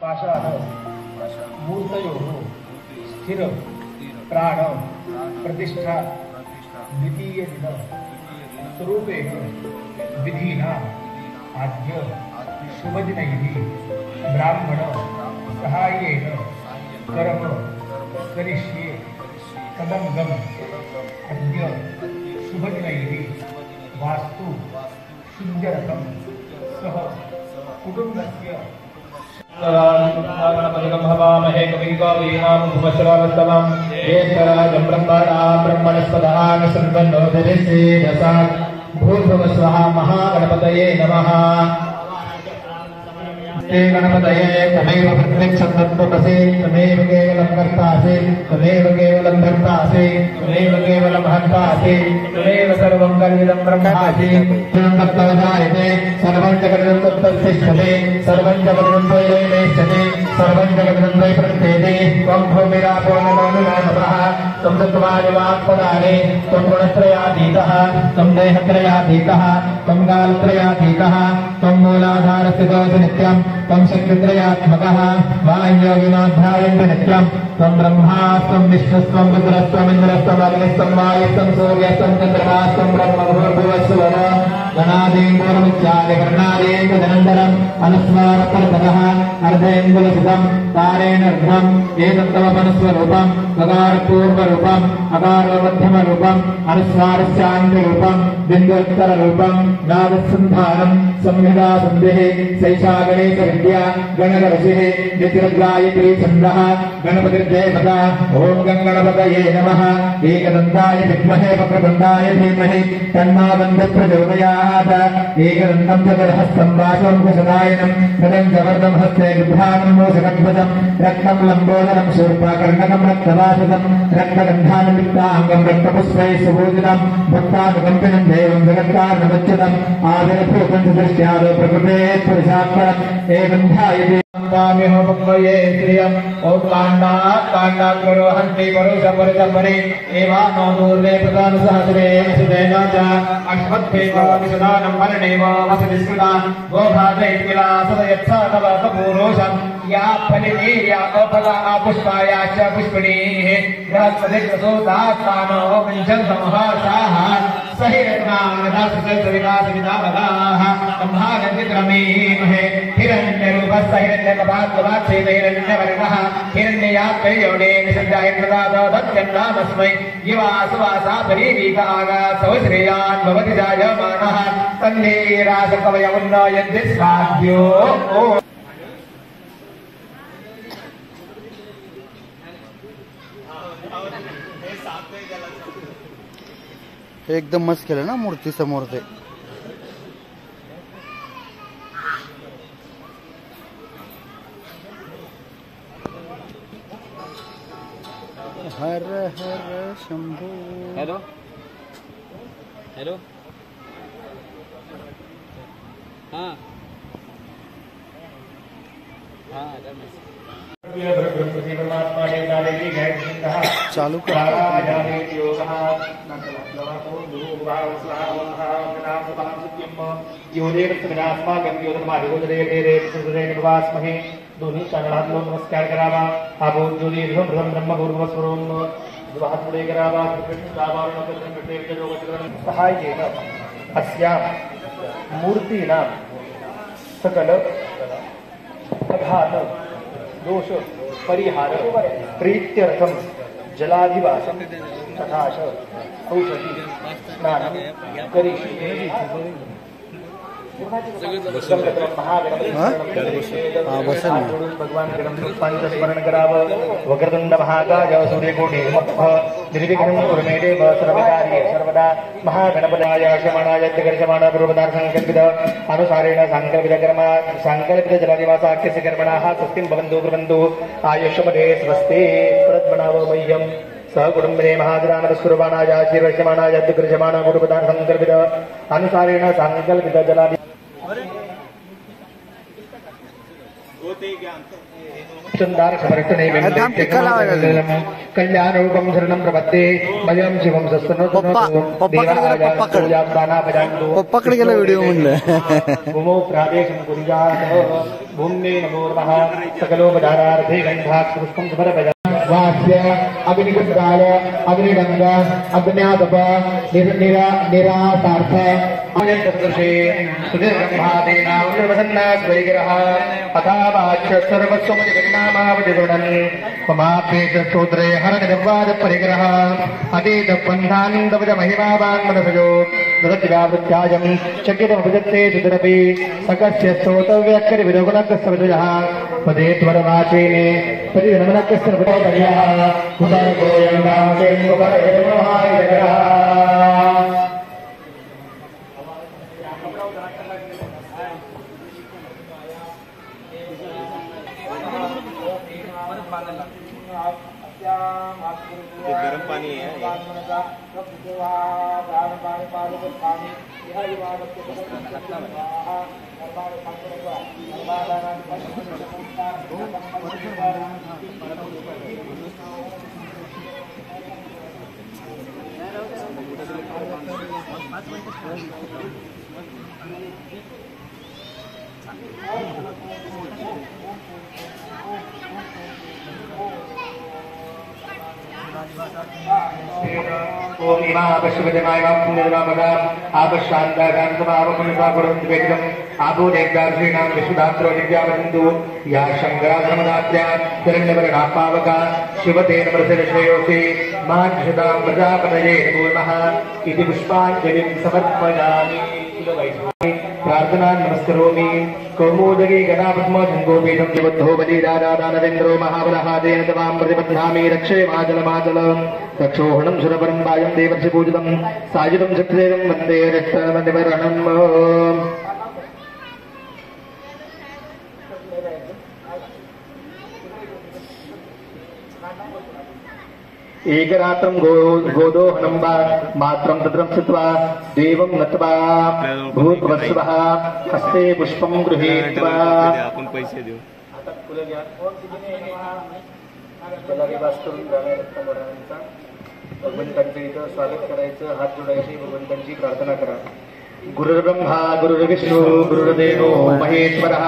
पाषाण मूर्तयोः स्थिर प्राण प्रतिष्ठा द्वितीय दिन स्वरूपेण विधिना आद्य शुभदिनैः ब्राह्मण सहाय्येन कर्म करिष्ये तदंगम अद्य शुभदिनैः वास्तु शुद्ध्यर्थं सह कुटुम्बस्य गणपतिं हवामहे कविं कवीनामुपमश्रवस्तमं ज्येष्ठराजं ब्रह्मणस्पदान शृण्वन्नोदरिसेदसा भूर्भुवस्वः महागणपतये नमः। गणपतये तमेव प्रत्यक्षन्तत्वमसि तमेव केवलं कर्तासि तमेव केवलं भर्तासि तमेव केवलं हर्तासि तमेव सर्वं कल्विदं ब्रह्मासि तत्तवजायते सर्वं जगदं तत्ततिष्ठते सर्वं जगदं त्वयैवेष्यते सर्वं जगदं त्वयि प्रत्येते त्वं भूमिरापो नमो नमः त्वं तत्त्वादिवाक्पदाने त्वं गुणत्रयातीतः त्वं देहत्रयातीतः त्वं कालत्रयातीतः त्वं मूलाधारस्थितोऽसि नित्यं त्वं शक्तित्रयात्मकः वायुयोगिनाध्यायन्ति नित्यं त्वं ब्रह्मा त्वं विष्णुस्त्वं रुद्रस्त्वं इन्द्रस्त्वं अग्निस्त्वं वायुस्त्वं सूर्यस्त्वं चन्द्रमास्त्वं ब्रह्मभूर्भुवस्सुवः गणादीन् पूर्वमित्यादिकर्णादीन् तदनन्तरम् अनुस्वारपरतः अर्धेन्दुलसितं तारेणर्घ्नम् एतत्तमपनुस्वरूपम् गकारपूर्वरूपम् अकारोमध्यमरूपम् अनुस्वारस्यान्त्यरूपम् बिन्दुत्तररूपम् नादसन्धानम् संहितासन्धिः सैषा गणेशविद्या गणगर्षिः नितिर्गायत्री छन्दः गणपतिर्देवता ॐ गणपतये नमः। एकदन्ताय विद्महे वक्रतुण्डाय धीमहि तन्नो प्रचोदयात्। एकदन्तं चतुर्हस्तं वासं कुशदायनं हृदं जवर्दं हस्ते बिभ्राणं मूषकध्वजं रक्तं लम्बोदरं शूर्पकर्णकं रक्तवासुदं रक्तगन्धानुलिप्ताङ्गं रक्तपुष्पैः सुपूजितं भक्तानुकम्पिनं देवं जगत्कारणमुच्यतम् आविर्भूतं दृष्ट्यादो प्रकृतेः पुरुषात्परम् एवं ध्यायते भक्वये श्रियम् ॐ काण्डात् हन्ति परुषपरितपरि एवानो दूर्वे प्रदानसहस्रे वसुदेन च अश्वत्थेव विशदानं वर्णेव वसति स्मृता गोभातैर्किला सदयत्सा तव कपूरोषम् या फलिनीर्या अफला पुष्पाया च पुष्पिणीः बृहस्पतिर्प्रसूतास्तानो विंशन्तमहासाः सहिरत्नाविदासविदासविदावदाः सम्भागन्तिक्रमेमहे हिरण्यरूपस्य हिरण्यकपात्ववाच्छेदैरण्यवर्णः हिरण्ययात्रयोने निषद्धायप्रदातो दत्यन्नामस्मै युवासुवासा परीवीत आगासौ श्रेयान् भवति जायमानः तन्ने राजकवय उन्नयन्ति साध्यो एकदम मस्त केलं ना मूर्ती समोर ते हर हर शंभू। हेलो हेलो हाँ चालू दोन्ही चरणात लोक नमस्कार करावा हा बोध जोडी ब्रह्म गुरुस्वरूम हात पुढे करावा सहाय्येन अस्या मूर्तीनां सकल अघात दोष परिहार प्रीत्यर्थम जलाधिवासम तथा औषधि स्नान करिष्ये। भगवान स्मरण कराव वक्रतुंड महाकाय सूर्यकोटि निर्विघ्नं कुरु मे देव सर्वकार्ये सर्वदा महागणपतये शमनाय कर्षमाण पूर्वदार संकल्पित अनुसारेण संकल्पित कर्म संकल्पित जलादिवासाख्यस्य कर्मणाः स्वस्तिं भवन्तु कुर्वन्तु आयुष्मदे स्वस्ति प्रद्मनाव मह्यं सहकुटुम्बिने महाजनानस्वरूपाणाय शीर्षमाणाय कर्षमाण पूर्वदार संकल्पित अनुसारेण संकल्पित जलादि कल्याणरूपं शरणं प्रपद्ये भजं शिवं पप्पाकडे गेला व्हिडिओ म्हणलं भूमौ प्रादेशं कुर्यात् भूम्ने नमो नमः सकलोपचारार्थे गन्धाक्षपुष्पं समर्पयामि वास्य अग्निकुण्डाय अग्निडङ्ग अग्न्यादप निरासार्थ अयन्तसदृशे सुधीर्ब्रह्मादीनावसन्नाद्वैगिरः अथावाच्य सर्वस्वमतिगन्नामावतिगुणन् ममाप्येतस्तोत्रे हरणनिर्वादपरिग्रहः अतीतबन्धानन्दवजमहिमावान्मनसजो ददतिव्यावृत्याजं शक्यतमभुजत्ते सुतरपि सकस्य स्तोतव्यक्करिविदगुणकस्य पदे त्वरवाचेने प्रतिदिनमनकस्य विदोपर्यः कुतर्कोऽयङ्गामकेन्द्रपरयमहायजगः गर्म पानी है ओम इमापश्यपतिमाय पुण्यमामगां आपशान्ताकान्तमावपुण्यसाकुरन्तिवेदम् आपोदेव्यार्षीणां विशुधात्रो दिव्यावन्दु या शङ्कराधर्मदात्या हिरण्यवर्णापावका शिवते नमृतश्रेयोषि माञ्छतां प्रजापतये नमः इति पुष्पाञ्जलिं समर्पयामि। प्रार्थना नमस्करोमि। कौमुदगी गणापद्मशङ्कोपीठं जबद्धो बलिराजादानवेन्द्रो महाबलः तेन तवां प्रतिबध्नामि रक्षे माचलमाचलम् रक्षोहणं सुरपरं वायं देवर्षि पूजितं सायुधं शक्तिदेवं वन्दे रक्षणमनिवरणम्। एकरात्रं गोदोहनं वा मात्रं तत्रं स्थित्वा देवं नत्वा भूतवत्सवः हस्ते पुष्पं गृहीत्वा आपण पैसे देऊ भगवंतांचं इथं स्वागत करायचं, हात जोडायचे, भगवंतांची प्रार्थना करा। गुरुर्ब्रह्मा गुरुर्विष्णु गुरुर्देवो महेश्वरः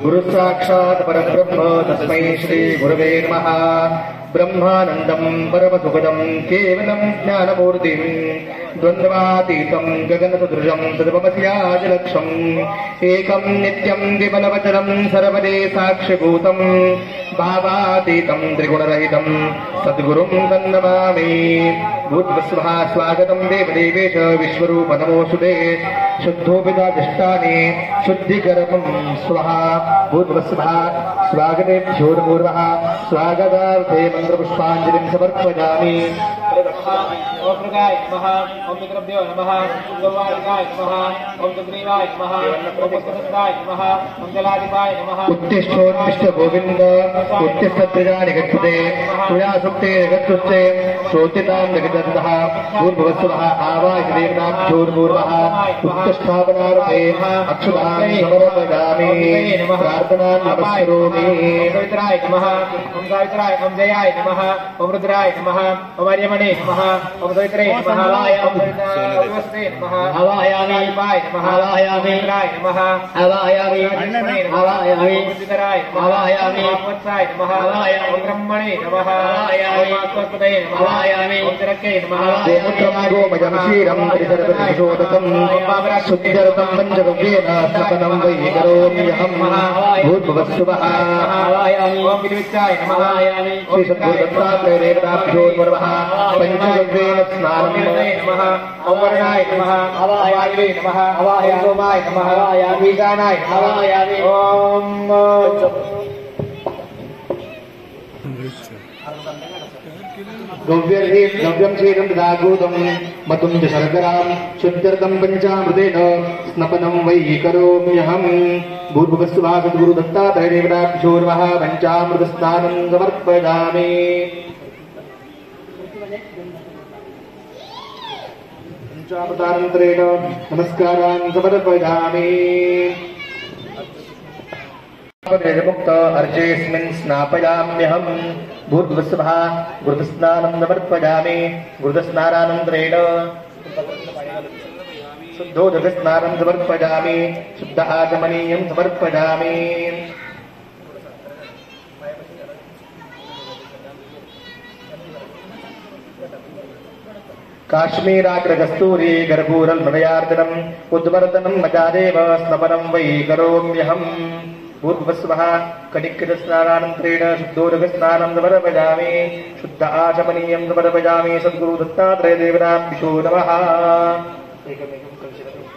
गुरुसाक्षात् परब्रह्म तस्मै श्री गुरवे नमः। ब्रह्मानन्दं परमसुखदं केवलं ज्ञानमूर्तिं द्वन्द्वातीतं गगनसदृशं तद्भवस्याजलक्षम् एकं नित्यं विमलवचनं सर्वदे साक्षिभूतं भावातीतं त्रिगुणरहितं सद्गुरुं तन्नमामि। भूतवस्वः स्वागतं देवदेवेश विश्वरूप नमोऽस्तुते शुद्धोपितादिष्टानि शुद्धिकरं स्वाहा। भूतवस्वः स्वागतेभ्यो नमो नमः। स्वागतार्थे मंत्रपुष्पाञ्जलिं समर्पयामि। ओम मृगाय नमः, ओम मित्रभ्यो नमः, ओम गवादिकाय नमः, ओम चक्रीवाय नमः, ओम पुष्पदत्ताय नमः, ओम जलाधिपाय नमः। उत्तिष्ठोत्तिष्ठ गोविन्द उत्तिष्ठत्रिजानि गच्छते त्वया सुप्ते जगत्कृत्ये श्रोतितां जगदन्तः। भूर्भुवस्सुवः आवाहि देवताभ्योर्भूर्वः उत्तिष्ठापनार्थे अक्षतां समर्पयामि। प्रार्थनां नमस्करोमि। पवित्राय नमः, ओम गायत्राय, ओम जयाय नमः, ओम रुद्राय नमः, ओम आर्यमणे नमः, ओम सवित्रे नमः, ओम सवित्रे नमः, आवाहयामि पाय नमः, आवाहयामि रुद्राय नमः, आवाहयामि आवाहयामि रुद्राय नमः, आवाहयामि वत्साय नमः, आवाहयामि ओम ब्रह्मणे नमः, आवाहयामि स्वस्पतये नमः, आवाहयामि ओम तिरके नमः। गोमूत्रं गोमयं क्षीरं त्रिसर्वशोदकं शुद्धिरतं पञ्चगव्येन स्नपनं वै करोम्यहम्। भूर्भुवस्सुवः आवाहयामि ओम विद्विचाय नमः, आवाहयामि श्री सद्गुरुदत्तात्रेयदेवताभ्यो नमः। पञ्चगव्येन स्नानं नमः, ओम वर्णाय नमः, आवाहयामि नमः, आवाहयामि सोमाय नमः, आवाहयामि ईशानाय नमः, आवाहयामि ओम गव्यं क्षीरं ददागूतं मतं च शर्करां शुद्ध्यर्थं पञ्चामृतेन स्नपनं वै करोम्यहम्। भूर्भुवस्सुवः सद्गुरुदत्तात्रेयदेवताभ्यो नमः। पञ्चामृतस्नानं समर्पयामि। पञ्चामृतानन्तरेण नमस्कारान् समर्पयामि। मुक्त अर्चेऽस्मिन् स्नापयाम्यहम् भूर्भुवस्सुभः गुरुस्नानं समर्पयामि गुरुस्नानानन्तरेण शुद्धोदकस्नानं समर्पयामि शुद्ध आचमनीयं समर्पयामि काश्मीराग्रकस्तूरी गर्भूरल्मणयार्जनम् उद्वर्तनं मजादेव स्नपनं वै करोम्यहम् भूर्भुवस्सुभः कनिकृतस्नानानन्तरेण शुद्धोदकस्नानं समर्पयामि शुद्ध आचमनीयं समर्पयामि सद्गुरु दत्तात्रेयदेवताभ्यो नमः एकमेकं कलशम्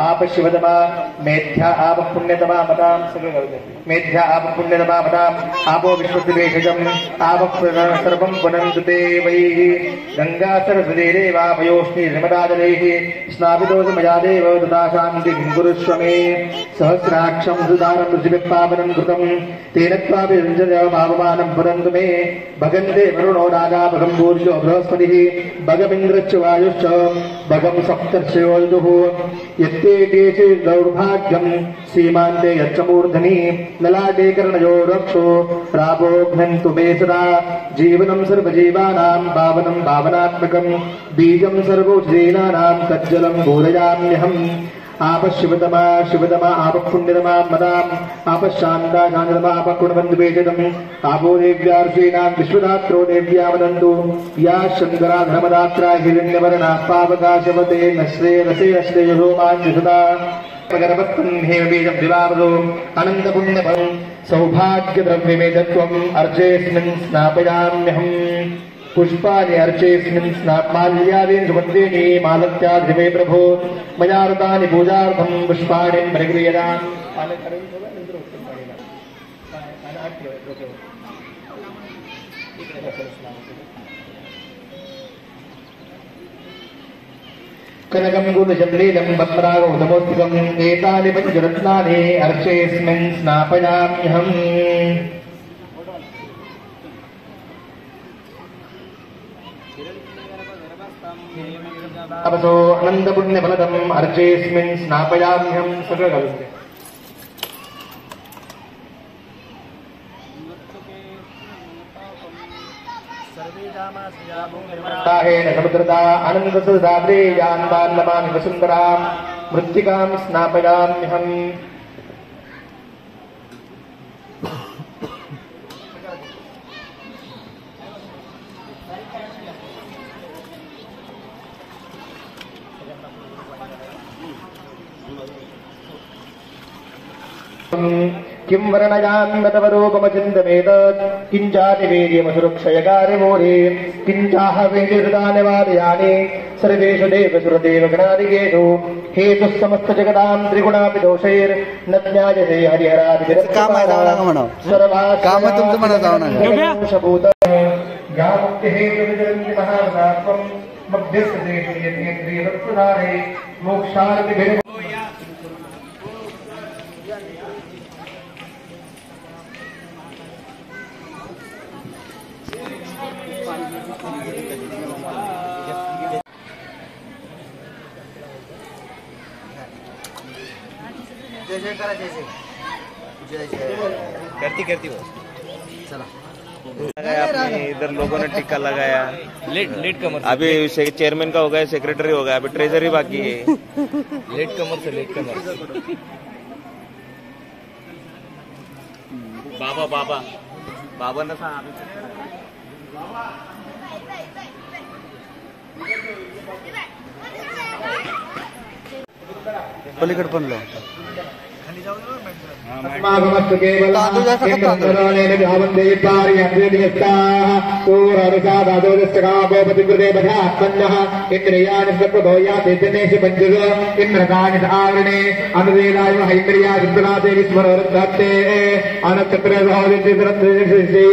आप शिवतमा मेध्या आप पुण्यतमा मताम मेध्या आप पुण्यतमा मताम आपो विश्वद्वेषजम् आप सर्वं पुनन्तु ते वैः गंगा सरस्वती देवापयोष्णि नर्मदाजलैः स्नापितोऽसमयादेव तथा शान्तिं कुरुष्व मे सहस्राक्षं सुदानं ऋषिभिः कृतं तेन त्वापि पापमानं पुरन्तु मे भगन्ते वरुणो नागा भगं भूर्जो बृहस्पतिः भगमिन्द्रश्च वायुश्च भगं सप्तर्षयो विदुः यत्ते दौर्भाग्यं सीमान्ते यच्चमूर्धनि ललाटे कर्णयो रक्षो प्रापो घ्नन्तु मे सदा जीवनं सर्वजीवानां पावनं पावनात्मकं बीजं सर्वोच्चैनानां तज्जलं बोधयाम्यहम् आप शिवतमा शिवतमा आप पुण्यतमा मदाम आप शान्ता शान्ततमा आप गुणवन्तुपेजतम् आपो देव्यार्षीणां विश्वदात्रो देव्या वदन्तु या शङ्करा धर्मदात्रा हिरण्यवर्णा पावकाशवते नश्रे रसे अश्रेयो माञ्जुषदा पगरवत्तं हेमबीजं दिवावदो अनन्तपुण्यफलं सौभाग्यद्रव्यमेतत्वम् अर्चेऽस्मिन् स्नापयाम्यहम् पुष्पाणि अर्चेऽस्मिन् माल्यादीनि सुगन्धीनि मालत्याद्रिमे प्रभो मया रतानि पूजार्थं पुष्पाणि परिगृह्यताम् कनकं गुणचन्द्रीलं पद्मरागौतमोत्थिकम् एतानि पञ्चरत्नानि अर्चेऽस्मिन् स्नापयाम्यहम् अपसो अनन्तपुण्यफलदम् अर्चेऽस्मिन् स्नापयाम्यहम् सकलकलस्य ताहेन समुद्रता अनन्तसुधाद्रे यान्तान्नमामि वसुन्धरां मृत्तिकां स्नापयाम्यहम् किं वर्णयान्नतवरूपमचिन्तमेतत् किञ्चातिवीर्यमसुरक्षयकार्यमूले किञ्चाहवेदिहृदानि वादयानि सर्वेषु देवसुरदेवगणादिकेषु हेतुः समस्तजगतां त्रिगुणापि दोषैर्न ज्ञायते हरिहरादिहरात्मम् करती वो चला आपने इधर लोगों ने टिक्का लगाया लेट कमर अभी चेयरमैन का हो गया सेक्रेटरी हो गया अभी ट्रेजरी बाकी है लेट कमर से बाबा बाबा बाबा ना था पलीकड पण लो अस्माकमस्तु केवलं केन्द्रनेन भावन्ते पार्यन्त्रियस्ताः सूररसादादोदस्तकामोपतिकृते बधात्मन्यः इन्द्रियाणि सर्वभोयाति दिनेषु पञ्चः इन्द्रकाणि आवरणे अनुवेदाय हैन्द्रिया सिद्धनाते विस्मरवृद्धत्ते अनक्षत्रभाविद्यत्रत्ते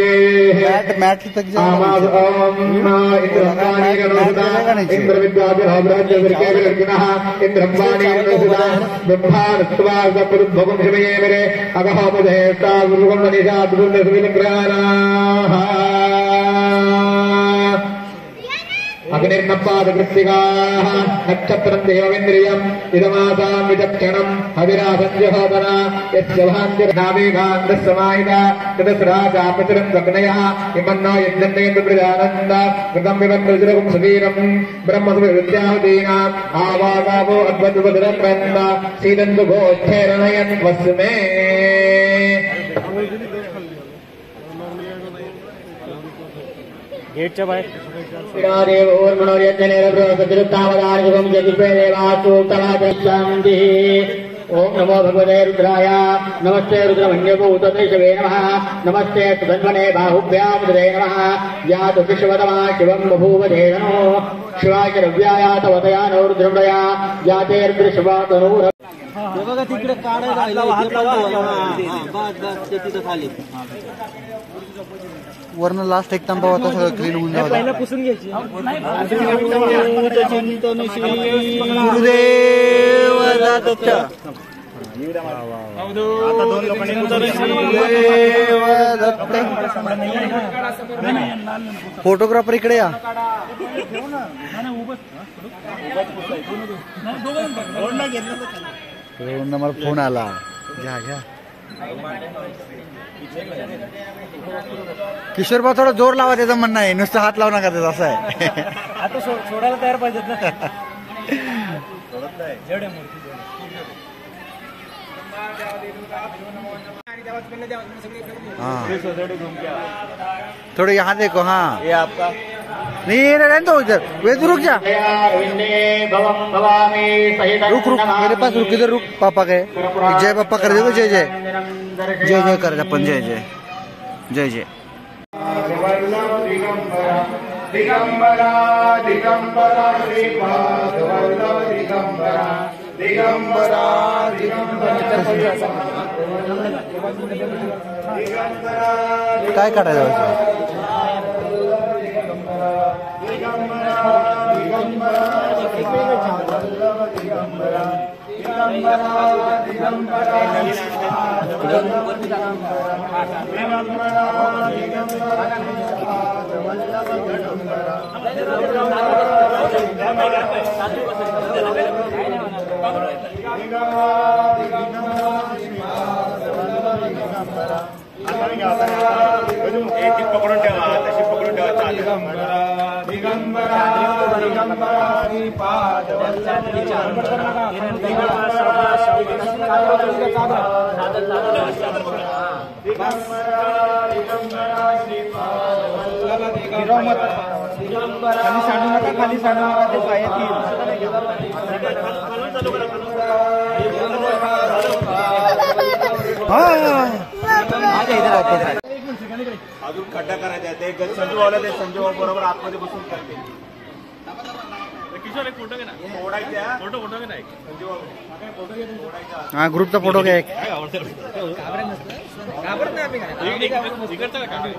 मैट तक जा आमाद ओम इन्द्रकाणि गणोदा इन्द्रविद्याभिराब्रह्मविर्केवलर्जुनः इन्द्रवाणी गणोदा ब्रह्माणत्वा सपुरुद्भवं शिवये मेरे अगहोपदेष्टा गुरुगुणनिषाद्गुणसुविनिग्रहाः अग्निर्नपादवृत्तिकाः नक्षत्रं देवेन्द्रियम् इदमासां विचक्षणम् हविरासंजहोदन यस्य भान्तिर्नावेगान्तस्समाहिता तदस्राजापतिरं सग्नयः इमन्नो यज्ञन्नेन्द्रप्रजानन्द कृतं विवन्द्रजुरगुं सुवीरम् ब्रह्मसुविद्याहुतीनाम् आवागावो अद्वद्वद्रक्रन्द सीदन्तु गोच्छेरणयन् वस्मे गेटच्या बाहेर ओम नमो भगवते रुद्राय नमस्ते रुद्रमन्यभूतदेशवे नमः नमस्ते तन्मने बाहुभ्यामुदे नमः यातु विश्वतमा शिवं बभूव धेनो शिवाय रव्याय तवतया नो रुद्रमया याते रुद्रशिवातनूर बघा तिकडे काढायला खाली वरन लास्ट एक तांबा होता सगळं क्लीन होऊन जावं पहिला पुसून घ्यायची गुरुदेव दत्त आता 2 लोकांनी फोटोग्राफर इकडे या मला फोन आला घ्या घ्या किशोर बा थोडा जोर लावा त्याचं म्हणणं आहे नुसतं हात लावू नका त्याचा असं आहे आता सोडायला तयार पाहिजेत ना हाँ थोड़े यहाँ देखो हाँ ये आपका नहीं ये रहने दो इधर वे तो रुक जा रुक रुक मेरे पास रुक इधर रुक पापा के जय पापा कर देखो जय जय जय जय कर अपन जय जय जय जय दिगंबरा दिगंबरा श्रीपाद वल्लभ दिगंबरा दिगंबरा काय काढायचं पकडून ठेवा तशी पकडून ठेवा खाली सांडू नका ते काय अजून खड्डा करायचा ते संजू वाला ते संजू बरोबर आतमध्ये बसून करते किशोर एक फोटो घे ना ओढायचा फोटो घे ना संजू फोटो हाँ ग्रुपचा फोटो घ्या एक घाबरत नाही आम्ही